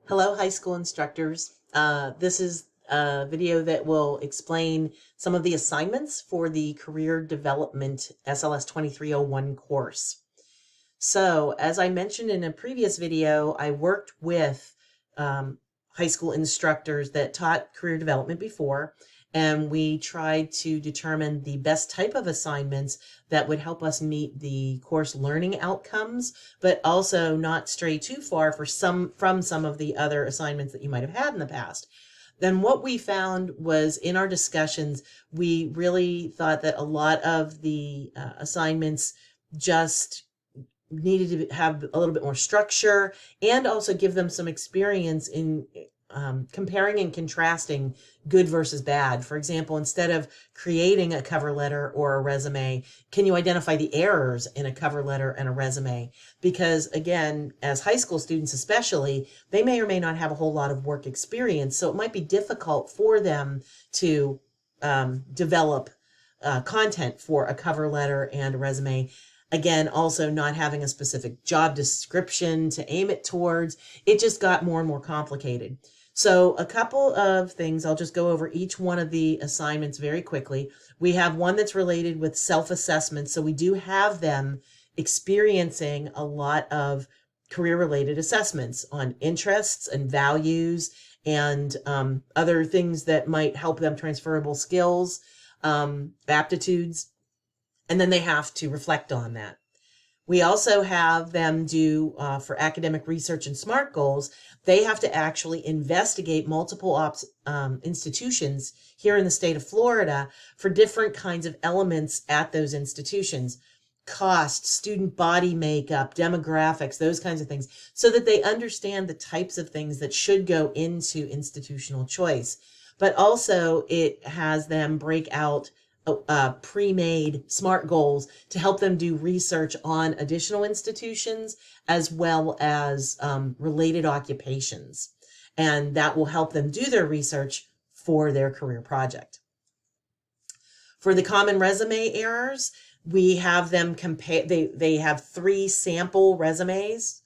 Hello, high school instructors. This is a video that will explain some of the assignments for the Career Development SLS 2301 course. So, as I mentioned in a previous video, I worked with high school instructors that taught career development before, and we tried to determine the best type of assignments that would help us meet the course learning outcomes, but also not stray too far from some of the other assignments that you might have had in the past. Then what we found was in our discussions, we really thought that a lot of the assignments just needed to have a little bit more structure and also give them some experience in comparing and contrasting good versus bad. For example, instead of creating a cover letter or a resume, can you identify the errors in a cover letter and a resume? Because again, as high school students especially, they may or may not have a whole lot of work experience, so it might be difficult for them to develop content for a cover letter and a resume. Again, also not having a specific job description to aim it towards, it just got more and more complicated. So a couple of things, I'll just go over each one of the assignments very quickly. We have one that's related with self-assessment. So we do have them experiencing a lot of career-related assessments on interests and values and other things that might help them, transferable skills, aptitudes, and then they have to reflect on that. We also have them do, for academic research and SMART goals, they have to actually investigate multiple institutions here in the state of Florida for different kinds of elements at those institutions. Cost, student body makeup, demographics, those kinds of things, so that they understand the types of things that should go into institutional choice. But also it has them break out pre-made SMART goals to help them do research on additional institutions as well as related occupations. And that will help them do their research for their career project. For the common resume errors, we have them compare, they have 3 sample resumes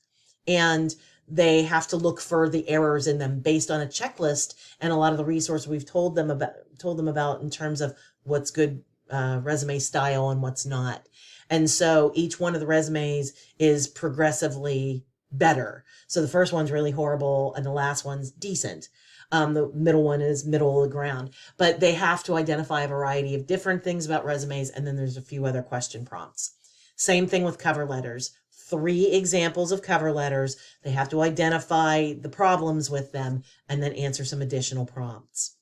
and they have to look for the errors in them based on a checklist and a lot of the resources we've told them about in terms of what's good resume style and what's not. And so each one of the resumes is progressively better. So the first one's really horrible and the last one's decent. The middle one is middle of the ground, but they have to identify a variety of different things about resumes. And then there's a few other question prompts. Same thing with cover letters. 3 examples of cover letters. They have to identify the problems with them and then answer some additional prompts.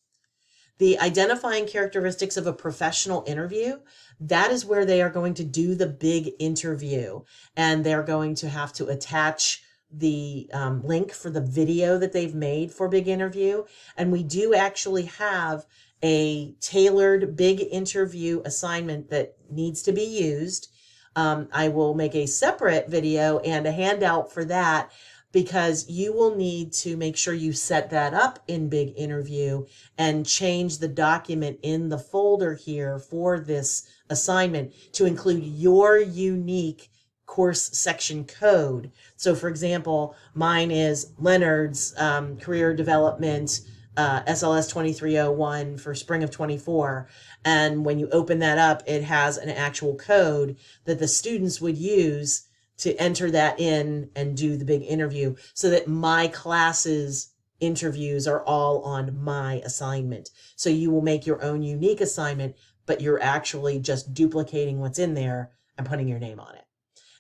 The identifying characteristics of a professional interview, that is where they are going to do the big interview, and they're going to have to attach the link for the video that they've made for big interview. And we do actually have a tailored big interview assignment that needs to be used. I will make a separate video and a handout for that, because you will need to make sure you set that up in Big Interview and change the document in the folder here for this assignment to include your unique course section code. So for example, mine is Leonard's Career Development SLS 2301 for spring of 24. And when you open that up, it has an actual code that the students would use to enter that in and do the big interview, so that my class's interviews are all on my assignment. So you will make your own unique assignment, but you're actually just duplicating what's in there and putting your name on it.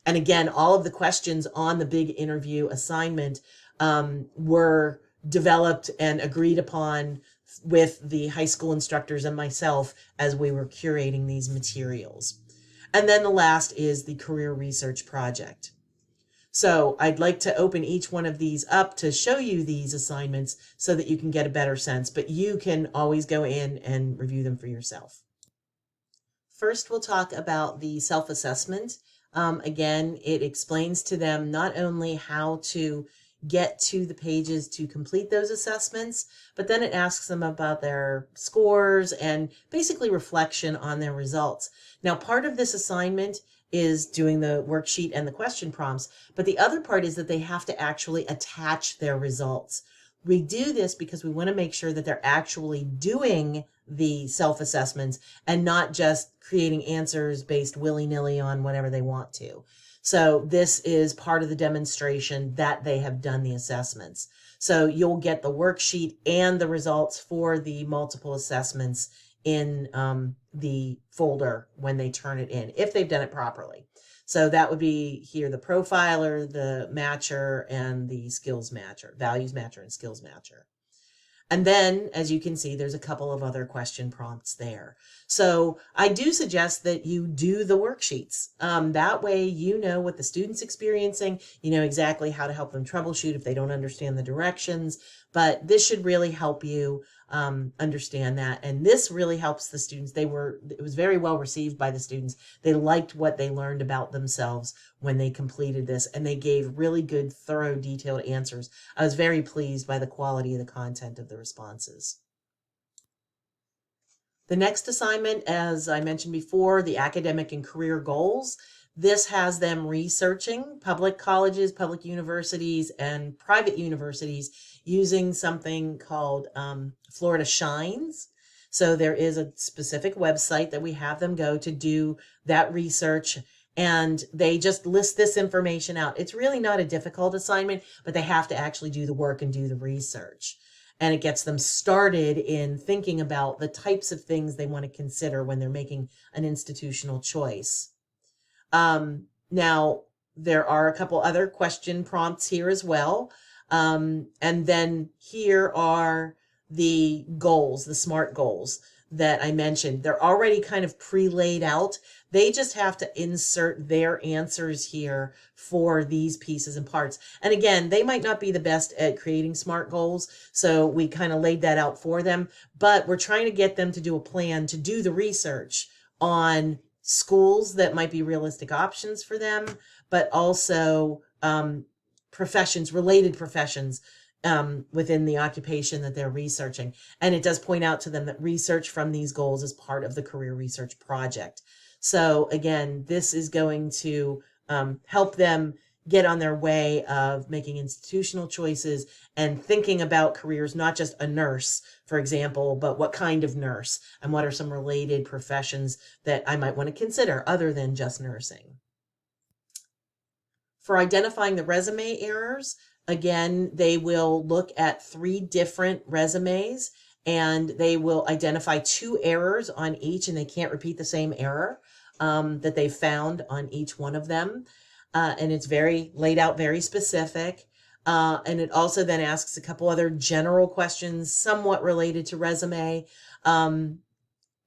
And again, all of the questions on the big interview assignment were developed and agreed upon with the high school instructors and myself as we were curating these materials. And then the last is the career research project. So I'd like to open each one of these up to show you these assignments so that you can get a better sense, but you can always go in and review them for yourself. First, we'll talk about the self-assessment. Again, it explains to them not only how to get to the pages to complete those assessments, but then it asks them about their scores and basically reflection on their results. Now, part of this assignment is doing the worksheet and the question prompts, but the other part is that they have to actually attach their results. We do this because we want to make sure that they're actually doing the self-assessments and not just creating answers based willy-nilly on whatever they want to. So this is part of the demonstration that they have done the assessments. So you'll get the worksheet and the results for the multiple assessments in the folder when they turn it in, if they've done it properly. So that would be here, the profiler, the matcher, and the skills matcher, values matcher and skills matcher. And then, as you can see, there's a couple of other question prompts there. So I do suggest that you do the worksheets. That way you know what the student's experiencing, you know exactly how to help them troubleshoot if they don't understand the directions, but this should really help you understand that. And this really helps the students. It was very well received by the students. They liked what they learned about themselves when they completed this, and they gave really good, thorough, detailed answers. I was very pleased by the quality of the content of the responses. The next assignment, as I mentioned before, the academic and career goals. This has them researching public colleges, public universities, and private universities using something called Florida Shines. So there is a specific website that we have them go to do that research, and they just list this information out. It's really not a difficult assignment, but they have to actually do the work and do the research. And it gets them started in thinking about the types of things they want to consider when they're making an institutional choice. Now, there are a couple other question prompts here as well. And then here are the goals, the SMART goals that I mentioned. They're already kind of pre-laid out. They just have to insert their answers here for these pieces and parts. And again, they might not be the best at creating SMART goals, so we kind of laid that out for them, but we're trying to get them to do a plan to do the research on schools that might be realistic options for them, but also related professions within the occupation that they're researching. And it does point out to them that research from these goals is part of the career research project. So again, this is going to help them get on their way of making institutional choices and thinking about careers, not just a nurse, for example, but what kind of nurse and what are some related professions that I might want to consider other than just nursing. For identifying the resume errors, again, they will look at 3 different resumes and they will identify 2 errors on each, and they can't repeat the same error that they found on each one of them. And it's laid out very specific. And it also then asks a couple other general questions, somewhat related to resume.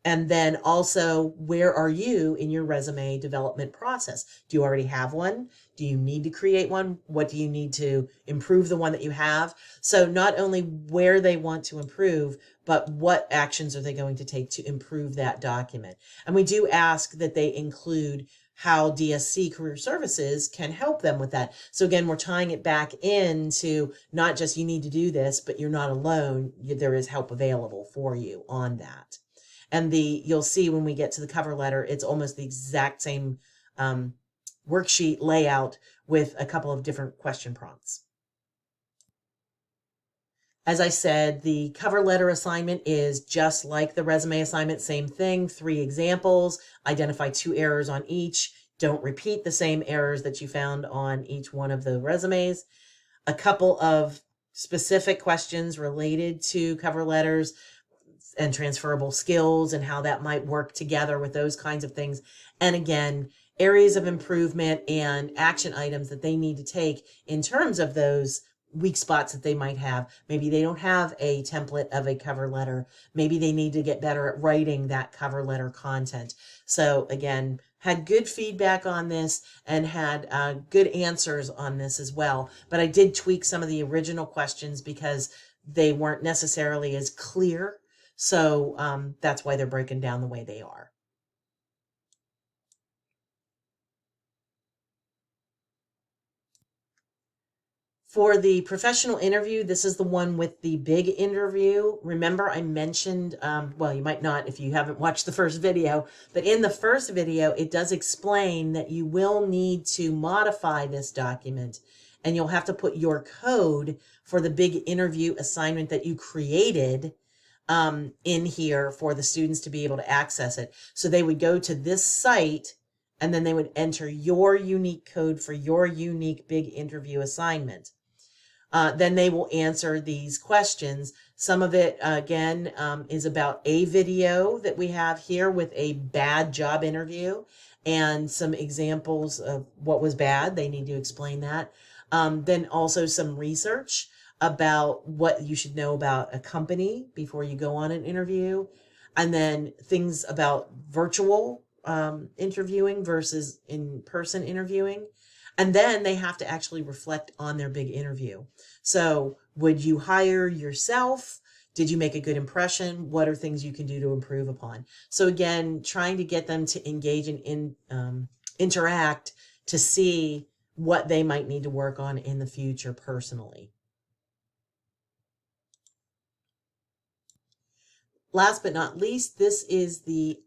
And then also, where are you in your resume development process? Do you already have one? Do you need to create one? What do you need to improve the one that you have? So not only where they want to improve, but what actions are they going to take to improve that document? And we do ask that they include how DSC Career Services can help them with that. So again, we're tying it back into not just you need to do this, but you're not alone. There is help available for you on that. And you'll see when we get to the cover letter, it's almost the exact same worksheet layout with a couple of different question prompts. As I said, the cover letter assignment is just like the resume assignment, same thing, 3 examples, identify 2 errors on each, don't repeat the same errors that you found on each one of the resumes, a couple of specific questions related to cover letters and transferable skills and how that might work together with those kinds of things. And again, areas of improvement and action items that they need to take in terms of those weak spots that they might have. Maybe they don't have a template of a cover letter. Maybe they need to get better at writing that cover letter content. So again, had good feedback on this and had good answers on this as well. But I did tweak some of the original questions because they weren't necessarily as clear. So that's why they're broken down the way they are. For the professional interview, this is the one with the big interview. Remember, I mentioned, well, you might not if you haven't watched the first video, but in the first video, it does explain that you will need to modify this document, and you'll have to put your code for the big interview assignment that you created in here for the students to be able to access it. So they would go to this site, and then they would enter your unique code for your unique big interview assignment. Then they will answer these questions. Some of it, again, is about a video that we have here with a bad job interview and some examples of what was bad. They need to explain that. Then also some research about what you should know about a company before you go on an interview. And then things about virtual interviewing versus in-person interviewing. And then they have to actually reflect on their big interview. So would you hire yourself? Did you make a good impression? What are things you can do to improve upon? So again, trying to get them to engage and interact to see what they might need to work on in the future personally. Last but not least, this is the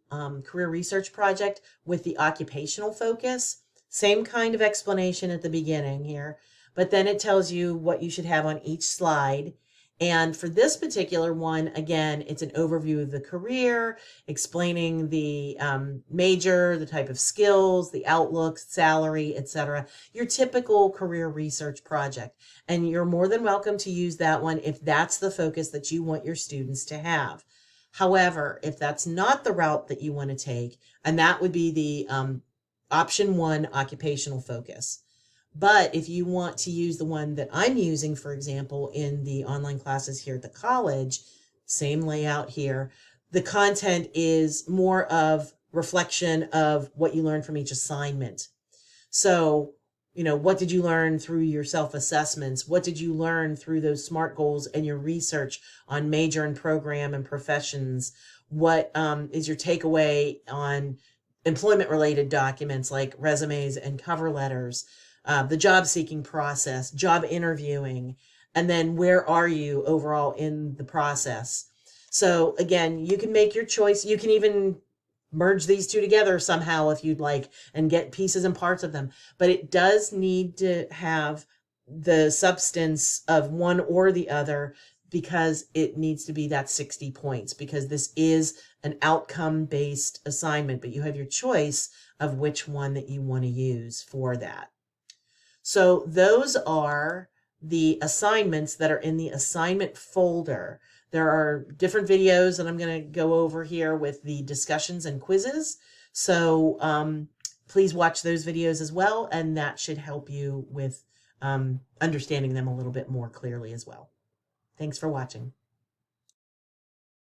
career research project with the occupational focus. Same kind of explanation at the beginning here, but then it tells you what you should have on each slide. And for this particular one, again, it's an overview of the career, explaining the major, the type of skills, the outlook, salary, etc. Your typical career research project. And you're more than welcome to use that one if that's the focus that you want your students to have. However, if that's not the route that you want to take, and that would be the option 1, occupational focus. But if you want to use the one that I'm using, for example, in the online classes here at the college, same layout here, the content is more of reflection of what you learned from each assignment. So, you know, what did you learn through your self-assessments? What did you learn through those SMART goals and your research on major and program and professions? What is your takeaway on employment-related documents like resumes and cover letters, the job seeking process, job interviewing, and then where are you overall in the process? So again, you can make your choice. You can even merge these two together somehow if you'd like and get pieces and parts of them. But it does need to have the substance of one or the other because it needs to be that 60 points because this is an outcome-based assignment, but you have your choice of which one that you want to use for that. So those are the assignments that are in the assignment folder. There are different videos that I'm going to go over here with the discussions and quizzes. So please watch those videos as well, and that should help you with understanding them a little bit more clearly as well. Thanks for watching.